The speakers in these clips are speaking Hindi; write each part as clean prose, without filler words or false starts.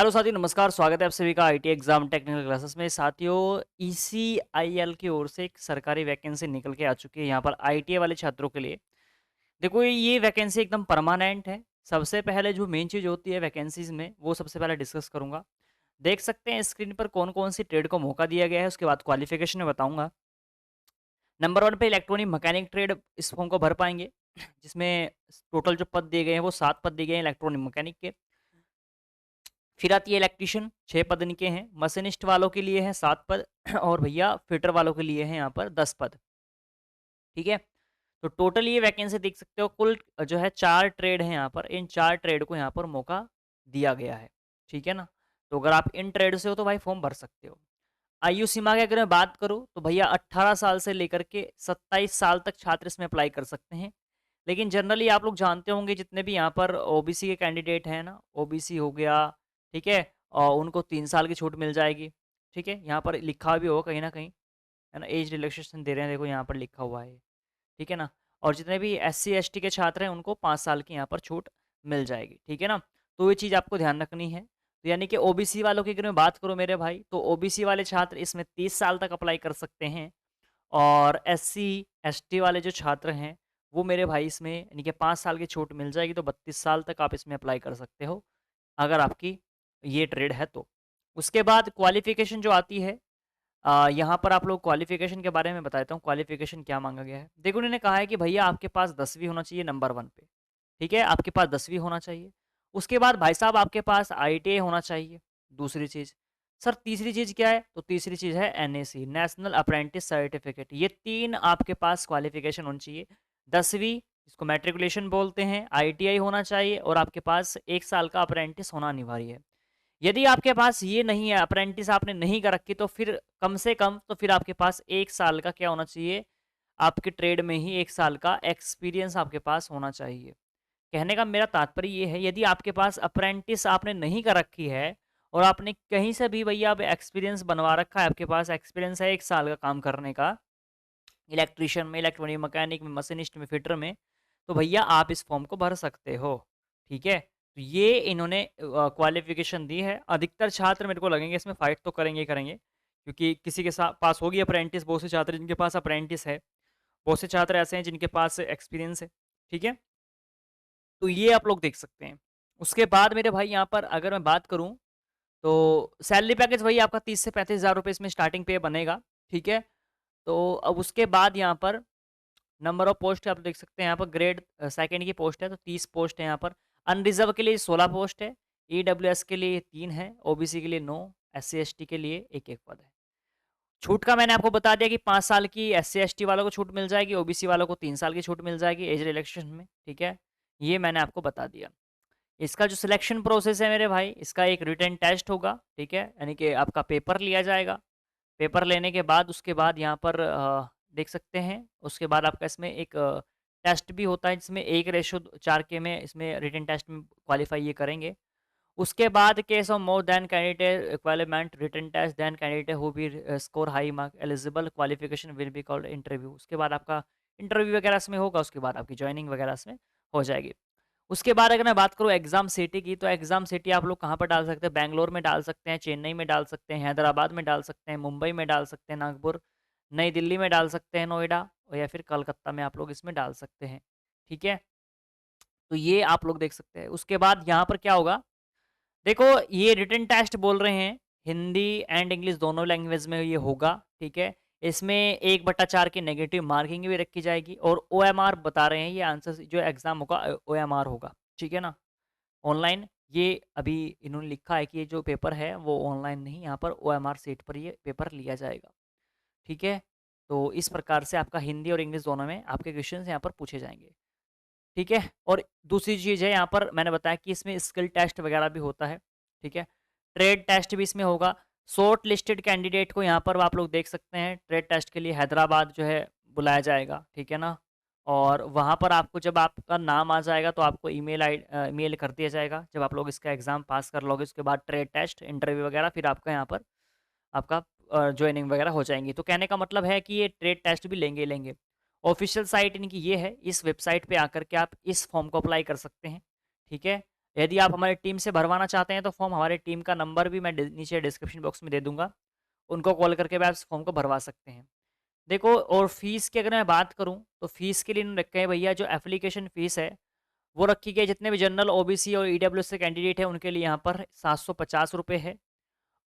हेलो साथियों, नमस्कार। स्वागत है आप सभी का आईटी एग्जाम टेक्निकल क्लासेस में। साथियों, ईसीआईएल की ओर से एक सरकारी वैकेंसी निकल के आ चुकी है यहाँ पर आईटीआई वाले छात्रों के लिए। देखो, ये वैकेंसी एकदम परमानेंट है। सबसे पहले जो मेन चीज़ होती है वैकेंसीज में, वो सबसे पहले डिस्कस करूंगा। देख सकते हैं स्क्रीन पर कौन कौन सी ट्रेड को मौका दिया गया है, उसके बाद क्वालिफिकेशन में बताऊंगा। नंबर 1 पे इलेक्ट्रॉनिक मैकेनिक ट्रेड इस फॉर्म को भर पाएंगे, जिसमें टोटल जो पद दिए गए हैं वो 7 पद दिए गए हैं इलेक्ट्रॉनिक मैकेनिक के। फिर आती है इलेक्ट्रीशियन, 6 पद इनके हैं। मशीनिस्ट वालों के लिए हैं 7 पद और भैया फिटर वालों के लिए हैं यहाँ पर 10 पद। ठीक है? तो टोटल ये वैकेंसी देख सकते हो, कुल जो है 4 ट्रेड हैं यहाँ पर। इन 4 ट्रेड को यहाँ पर मौका दिया गया है। ठीक है ना? तो अगर आप इन ट्रेड से हो तो भाई फॉर्म भर सकते हो। आयु सीमा की अगर मैं बात करूँ तो भैया 18 साल से लेकर के 27 साल तक छात्र इसमें अप्लाई कर सकते हैं। लेकिन जनरली आप लोग जानते होंगे, जितने भी यहाँ पर ओबीसी के कैंडिडेट हैं ना, ओबीसी हो गया, ठीक है? और उनको 3 साल की छूट मिल जाएगी। ठीक है? यहाँ पर लिखा भी होगा कहीं न कहीं, है ना? एज रिलैक्सेशन दे रहे हैं, देखो यहाँ पर लिखा हुआ है। ठीक है ना? और जितने भी एससी एसटी के छात्र हैं उनको 5 साल की यहाँ पर छूट मिल जाएगी। ठीक है ना? तो ये चीज़ आपको ध्यान रखनी है। तो यानी कि ओबीसी वालों की अगर मैं बात करूँ मेरे भाई, तो ओबीसी वाले छात्र इसमें 30 साल तक अप्लाई कर सकते हैं। और एससी, एसटी वाले जो छात्र हैं, वो मेरे भाई इसमें यानी कि 5 साल की छूट मिल जाएगी, तो 32 साल तक आप इसमें अप्लाई कर सकते हो, अगर आपकी ये ट्रेड है तो। उसके बाद क्वालिफ़िकेशन जो आती है, यहाँ पर आप लोग क्वालिफ़िकेशन के बारे में बता देता हूँ, क्वालिफ़िकेशन क्या माँगा गया है। देखो, उन्होंने कहा है कि भैया आपके पास 10वीं होना चाहिए नंबर 1 पे, ठीक है? आपके पास 10वीं होना चाहिए। उसके बाद भाई साहब आपके पास आईटीआई होना चाहिए, दूसरी चीज़। सर तीसरी चीज़ क्या है? तो तीसरी चीज़ है एनएसी, नेशनल अप्रेंटिस सर्टिफिकेट। ये 3 आपके पास क्वालिफ़िकेशन होनी चाहिए। 10वीं, इसको मैट्रिकुलेशन बोलते हैं, आईटीआई होना चाहिए और आपके पास 1 साल का अप्रेंटिस होना अनिवार्य है। यदि आपके पास ये नहीं है, अप्रेंटिस आपने नहीं कर रखी, तो फिर कम से कम तो फिर आपके पास 1 साल का क्या होना चाहिए? आपके ट्रेड में ही 1 साल का एक्सपीरियंस आपके पास होना चाहिए। कहने का मेरा तात्पर्य ये है, यदि आपके पास अप्रेंटिस आपने नहीं कर रखी है और आपने कहीं से भी भैया अब एक्सपीरियंस बनवा रखा है, आपके पास एक्सपीरियंस है 1 साल का काम करने का, इलेक्ट्रीशियन में, इलेक्ट्रॉनिक मैकेनिक में, मशीनिस्ट में, फिटर में, तो भैया आप इस फॉर्म को भर सकते हो। ठीक है? तो ये इन्होंने क्वालिफ़िकेशन दी है। अधिकतर छात्र मेरे को लगेंगे इसमें फाइट तो करेंगे ही करेंगे, क्योंकि किसी के पास होगी अप्रेंटिस, बहुत से छात्र जिनके पास अप्रेंटिस है, बहुत से छात्र ऐसे हैं जिनके पास एक्सपीरियंस है। ठीक है? तो ये आप लोग देख सकते हैं। उसके बाद मेरे भाई यहाँ पर अगर मैं बात करूँ, तो सैलरी पैकेज वही आपका 30 से 35,000 रुपए इसमें स्टार्टिंग पे बनेगा। ठीक है? तो अब उसके बाद यहाँ पर नंबर ऑफ पोस्ट आप देख सकते हैं, यहाँ पर ग्रेड सेकंड की पोस्ट है तो 30 पोस्ट है यहाँ पर। अनरिजर्व के लिए 16 पोस्ट है, ईडब्ल्यूएस के लिए 3 है, ओबीसी के लिए 9, एससी एसटी के लिए 1-1 पद है। छूट का मैंने आपको बता दिया कि 5 साल की एससी एसटी वालों को छूट मिल जाएगी, ओबीसी वालों को 3 साल की छूट मिल जाएगी एज रिलैक्सेशन में। ठीक है? ये मैंने आपको बता दिया। इसका जो सिलेक्शन प्रोसेस है मेरे भाई, इसका एक रिटन टेस्ट होगा। ठीक है? यानी कि आपका पेपर लिया जाएगा। पेपर लेने के बाद उसके बाद यहाँ पर देख सकते हैं, उसके बाद आपका इसमें एक टेस्ट भी होता है, जिसमें 1:4 के में इसमें रिटन टेस्ट में क्वालिफाई ये करेंगे। उसके बाद case of more than candidate requirement written test then candidate who be score high mark eligible qualification will be called interview. उसके बाद आपका इंटरव्यू वगैरह इसमें होगा, उसके बाद आपकी जॉइनिंग वगैरह इसमें हो जाएगी। उसके बाद अगर मैं बात करूँ एग्ज़ाम सिटी की, तो एग्ज़ाम सिटी आप लोग कहाँ पर डाल सकते हैं? बैंगलोर में डाल सकते हैं, चेन्नई में डाल सकते हैं, हैदराबाद में डाल सकते हैं, मुंबई में डाल सकते हैं, नागपुर, नई दिल्ली में डाल सकते हैं, नोएडा, और या फिर कलकत्ता में आप लोग इसमें डाल सकते हैं। ठीक है? तो ये आप लोग देख सकते हैं। उसके बाद यहाँ पर क्या होगा? देखो, ये रिटन टेस्ट बोल रहे हैं, हिंदी एंड इंग्लिश दोनों लैंग्वेज में ये होगा। ठीक है? इसमें 1/4 की नेगेटिव मार्किंग भी रखी जाएगी और ओएमआर बता रहे हैं, ये आंसर जो एग्ज़ाम होगा ओएमआर होगा। ठीक है ना? ऑनलाइन, ये अभी इन्होंने लिखा है कि ये जो पेपर है वो ऑनलाइन नहीं, यहाँ पर ओएमआर सीट पर ये पेपर लिया जाएगा। ठीक है? तो इस प्रकार से आपका हिंदी और इंग्लिश दोनों में आपके क्वेश्चंस यहाँ पर पूछे जाएँगे। ठीक है? और दूसरी चीज़ है, यहाँ पर मैंने बताया कि इसमें स्किल टेस्ट वगैरह भी होता है। ठीक है? ट्रेड टेस्ट भी इसमें होगा। शॉर्ट लिस्टेड कैंडिडेट को यहाँ पर आप लोग देख सकते हैं, ट्रेड टेस्ट के लिए हैदराबाद जो है बुलाया जाएगा। ठीक है ना? और वहाँ पर आपको जब आपका नाम आ जाएगा तो आपको ईमेल कर दिया जाएगा। जब आप लोग इसका एग्ज़ाम पास कर लोगे, उसके बाद ट्रेड टेस्ट, इंटरव्यू वगैरह, फिर आपका यहाँ पर आपका जॉइनिंग वगैरह हो जाएँगी। तो कहने का मतलब है कि ये ट्रेड टेस्ट भी लेंगे ही लेंगे। ऑफ़िशियल साइट इनकी ये है, इस वेबसाइट पे आकर के आप इस फॉर्म को अप्लाई कर सकते हैं। ठीक है? यदि आप हमारी टीम से भरवाना चाहते हैं तो फॉर्म, हमारी टीम का नंबर भी मैं नीचे डिस्क्रिप्शन बॉक्स में दे दूंगा, उनको कॉल करके भी आप इस फॉर्म को भरवा सकते हैं। देखो, और फीस की अगर मैं बात करूं तो फीस के लिए इन्होंने रखे हैं भैया, जो एप्लीकेशन फीस है वो रखी गई है, जितने भी जनरल, ओबीसी और ईडब्ल्यूएस से कैंडिडेट है उनके लिए यहाँ पर 750 रुपये है।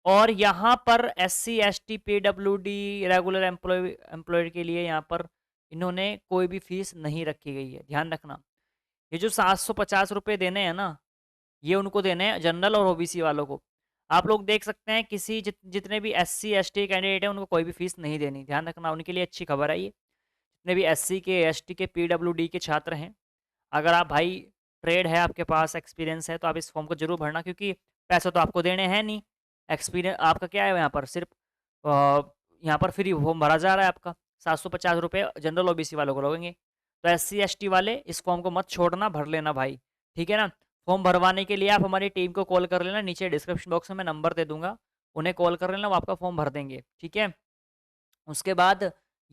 और यहाँ पर SC ST PWD regular employ के लिए यहाँ पर इन्होंने कोई भी फीस नहीं रखी गई है, ध्यान रखना। ये जो 750 रुपये देने हैं ना, ये उनको देने हैं जनरल और ओबीसी वालों को। आप लोग देख सकते हैं, किसी जितने भी एससी एसटी कैंडिडेट हैं उनको कोई भी फीस नहीं देनी, ध्यान रखना, उनके लिए अच्छी खबर है ये। जितने भी एससी के, एसटी के, पीडब्ल्यूडी के छात्र हैं, अगर आप भाई ट्रेड है आपके पास, एक्सपीरियंस है, तो आप इस फॉर्म को जरूर भरना, क्योंकि पैसे तो आपको देने हैं नहीं। एक्सपीरियंस आपका क्या है, यहाँ पर सिर्फ यहाँ पर फ्री फॉर्म भरा जा रहा है आपका। 750 रुपये जनरल ओबीसी वालों को लगेंगे। तो एससी एसटी वाले इस फॉर्म को मत छोड़ना, भर लेना भाई, ठीक है ना। फॉर्म भरवाने के लिए आप हमारी टीम को कॉल कर लेना, नीचे डिस्क्रिप्शन बॉक्स में मैं नंबर दे दूंगा, उन्हें कॉल कर लेना, वो आपका फॉर्म भर देंगे, ठीक है। उसके बाद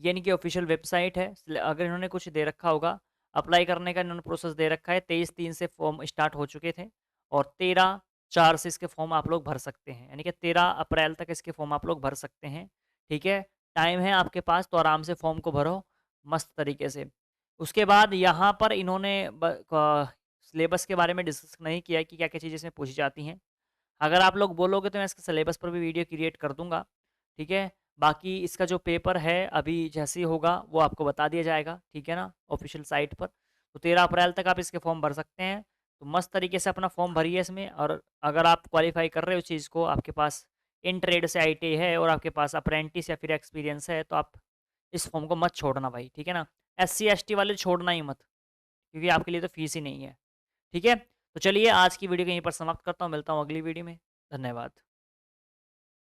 ये इनकी ऑफिशियल वेबसाइट है, अगर इन्होंने कुछ दे रखा होगा, अप्लाई करने का इन्होंने प्रोसेस दे रखा है। 23/3 से फॉर्म स्टार्ट हो चुके थे और 13/4 से इसके फॉर्म आप लोग भर सकते हैं, यानी कि 13 अप्रैल तक इसके फॉर्म आप लोग भर सकते हैं, ठीक है। टाइम है आपके पास, तो आराम से फॉर्म को भरो मस्त तरीके से। उसके बाद यहाँ पर इन्होंने सिलेबस के बारे में डिस्कस नहीं किया कि क्या क्या चीज़ें इसमें पूछी जाती हैं। अगर आप लोग बोलोगे तो मैं इसके सिलेबस पर भी वीडियो क्रिएट कर दूंगा, ठीक है। बाकी इसका जो पेपर है अभी जैसे ही होगा वो आपको बता दिया जाएगा, ठीक है ना, ऑफिशियल साइट पर। तो 13 अप्रैल तक आप इसके फॉर्म भर सकते हैं। तो मस्त तरीके से अपना फॉर्म भरिए इसमें, और अगर आप क्वालिफाई कर रहे हो उस चीज़ को, आपके पास इन ट्रेड से आईटीआई है और आपके पास अप्रेंटिस या फिर एक्सपीरियंस है, तो आप इस फॉर्म को मत छोड़ना भाई, ठीक है ना। एससी एसटी वाले छोड़ना ही मत, क्योंकि आपके लिए तो फीस ही नहीं है, ठीक है। तो चलिए आज की वीडियो को यहीं पर समाप्त करता हूँ, मिलता हूँ अगली वीडियो में। धन्यवाद।